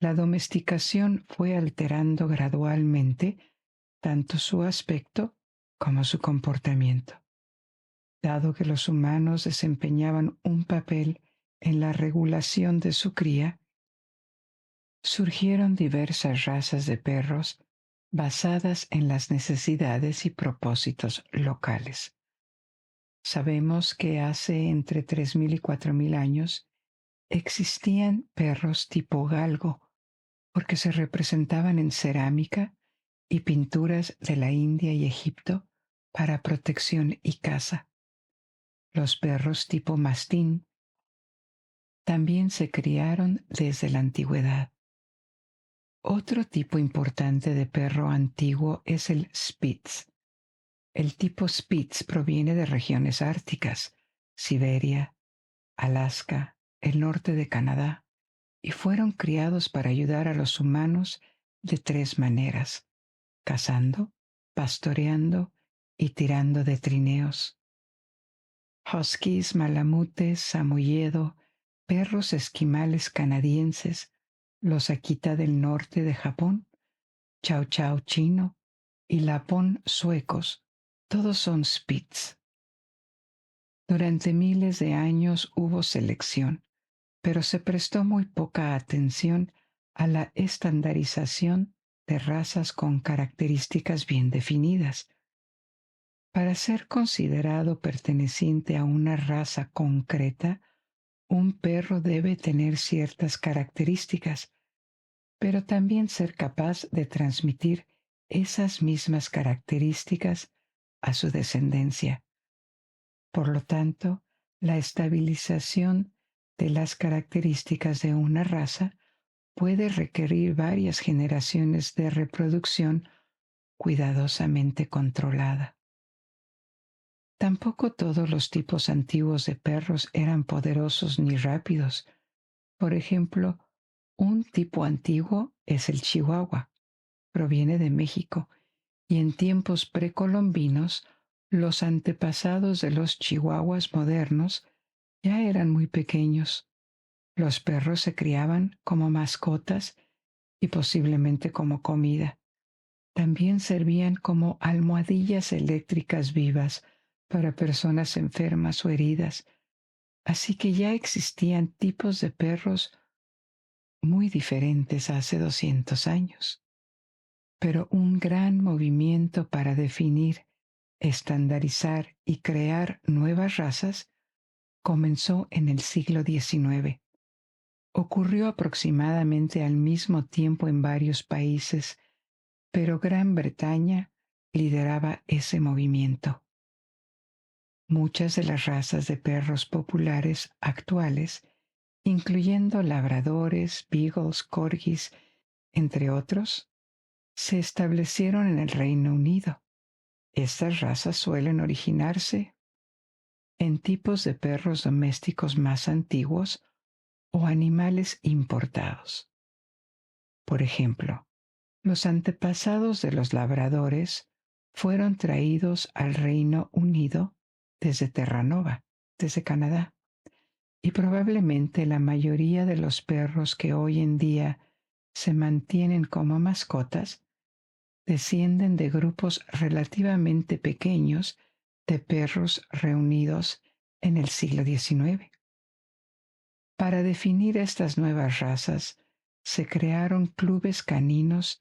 la domesticación fue alterando gradualmente tanto su aspecto como su comportamiento. Dado que los humanos desempeñaban un papel en la regulación de su cría, surgieron diversas razas de perros basadas en las necesidades y propósitos locales. Sabemos que hace entre 3.000 y 4.000 años existían perros tipo galgo, porque se representaban en cerámica y pinturas de la India y Egipto para protección y caza. Los perros tipo mastín también se criaron desde la antigüedad. Otro tipo importante de perro antiguo es el Spitz. El tipo Spitz proviene de regiones árticas, Siberia, Alaska, el norte de Canadá, y fueron criados para ayudar a los humanos de tres maneras: cazando, pastoreando y tirando de trineos. Huskies, malamutes, samoyedo, perros esquimales canadienses, los Akita del norte de Japón, Chow Chow chino y Lapón suecos, todos son Spitz. Durante miles de años hubo selección, pero se prestó muy poca atención a la estandarización de razas con características bien definidas. Para ser considerado perteneciente a una raza concreta, un perro debe tener ciertas características, pero también ser capaz de transmitir esas mismas características a su descendencia. Por lo tanto, la estabilización de las características de una raza puede requerir varias generaciones de reproducción cuidadosamente controlada. Tampoco todos los tipos antiguos de perros eran poderosos ni rápidos. Por ejemplo, un tipo antiguo es el Chihuahua. Proviene de México y en tiempos precolombinos los antepasados de los chihuahuas modernos ya eran muy pequeños. Los perros se criaban como mascotas y posiblemente como comida. También servían como almohadillas eléctricas vivas para personas enfermas o heridas, así que ya existían tipos de perros muy diferentes hace 200 años. Pero un gran movimiento para definir, estandarizar y crear nuevas razas comenzó en el siglo XIX. Ocurrió aproximadamente al mismo tiempo en varios países, pero Gran Bretaña lideraba ese movimiento. Muchas de las razas de perros populares actuales, incluyendo labradores, beagles, corgis, entre otros, se establecieron en el Reino Unido. Estas razas suelen originarse en tipos de perros domésticos más antiguos o animales importados. Por ejemplo, los antepasados de los labradores fueron traídos al Reino Unido desde Terranova, desde Canadá, y probablemente la mayoría de los perros que hoy en día se mantienen como mascotas descienden de grupos relativamente pequeños de perros reunidos en el siglo XIX. Para definir estas nuevas razas, se crearon clubes caninos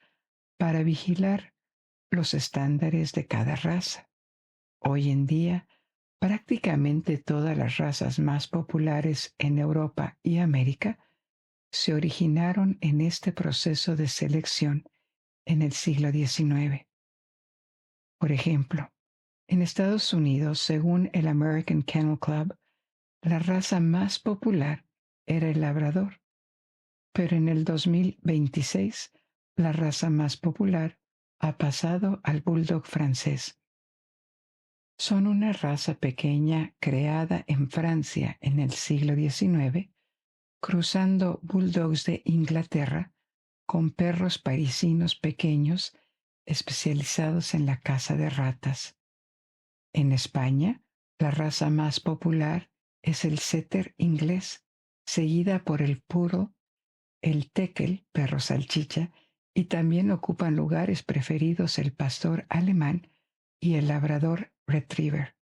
para vigilar los estándares de cada raza. Hoy en día, prácticamente todas las razas más populares en Europa y América se originaron en este proceso de selección en el siglo XIX. Por ejemplo, en Estados Unidos, según el American Kennel Club, la raza más popular era el labrador, pero en el 2026 la raza más popular ha pasado al bulldog francés. Son una raza pequeña creada en Francia en el siglo XIX, cruzando bulldogs de Inglaterra con perros parisinos pequeños especializados en la caza de ratas. En España, la raza más popular es el setter inglés, seguida por el poodle, el teckel, perro salchicha, y también ocupan lugares preferidos el pastor alemán y el labrador retriever.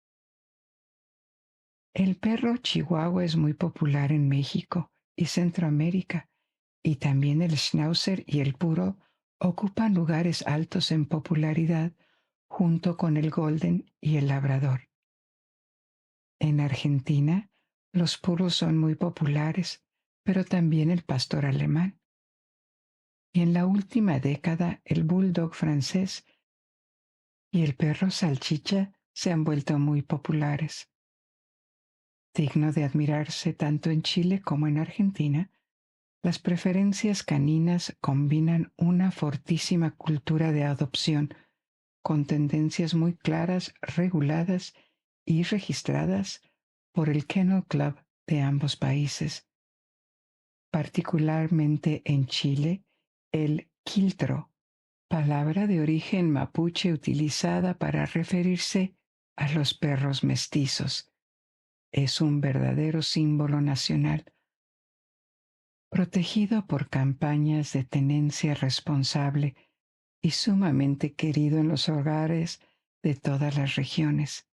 El perro chihuahua es muy popular en México y Centroamérica, y también el schnauzer y el poodle ocupan lugares altos en popularidad junto con el golden y el labrador. En Argentina, los puros son muy populares, pero también el pastor alemán. Y en la última década, el bulldog francés y el perro salchicha se han vuelto muy populares. Digno de admirarse tanto en Chile como en Argentina, las preferencias caninas combinan una fortísima cultura de adopción con tendencias muy claras, reguladas y registradas por el Kennel Club de ambos países. Particularmente en Chile, el quiltro, palabra de origen mapuche utilizada para referirse a los perros mestizos, es un verdadero símbolo nacional, protegido por campañas de tenencia responsable y sumamente querido en los hogares de todas las regiones.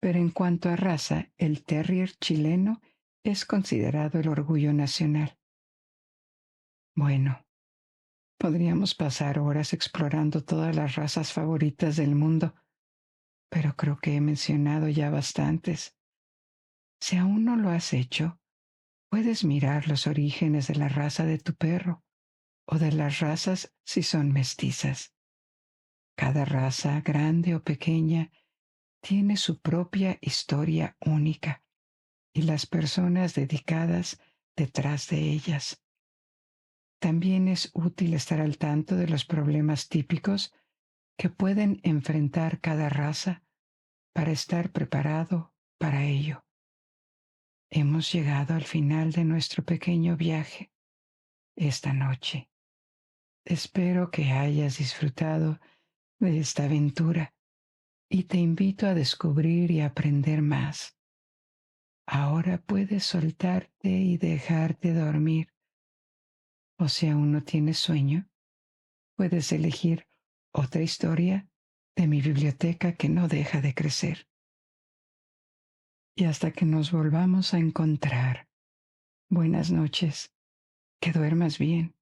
Pero en cuanto a raza, el terrier chileno es considerado el orgullo nacional. Bueno, podríamos pasar horas explorando todas las razas favoritas del mundo, pero creo que he mencionado ya bastantes. Si aún no lo has hecho, puedes mirar los orígenes de la raza de tu perro o de las razas si son mestizas. Cada raza, grande o pequeña, tiene su propia historia única y las personas dedicadas detrás de ellas. También es útil estar al tanto de los problemas típicos que pueden enfrentar cada raza para estar preparado para ello. Hemos llegado al final de nuestro pequeño viaje esta noche. Espero que hayas disfrutado de esta aventura y te invito a descubrir y aprender más. Ahora puedes soltarte y dejarte dormir, o si aún no tienes sueño, puedes elegir otra historia de mi biblioteca que no deja de crecer. Y hasta que nos volvamos a encontrar, buenas noches, que duermas bien.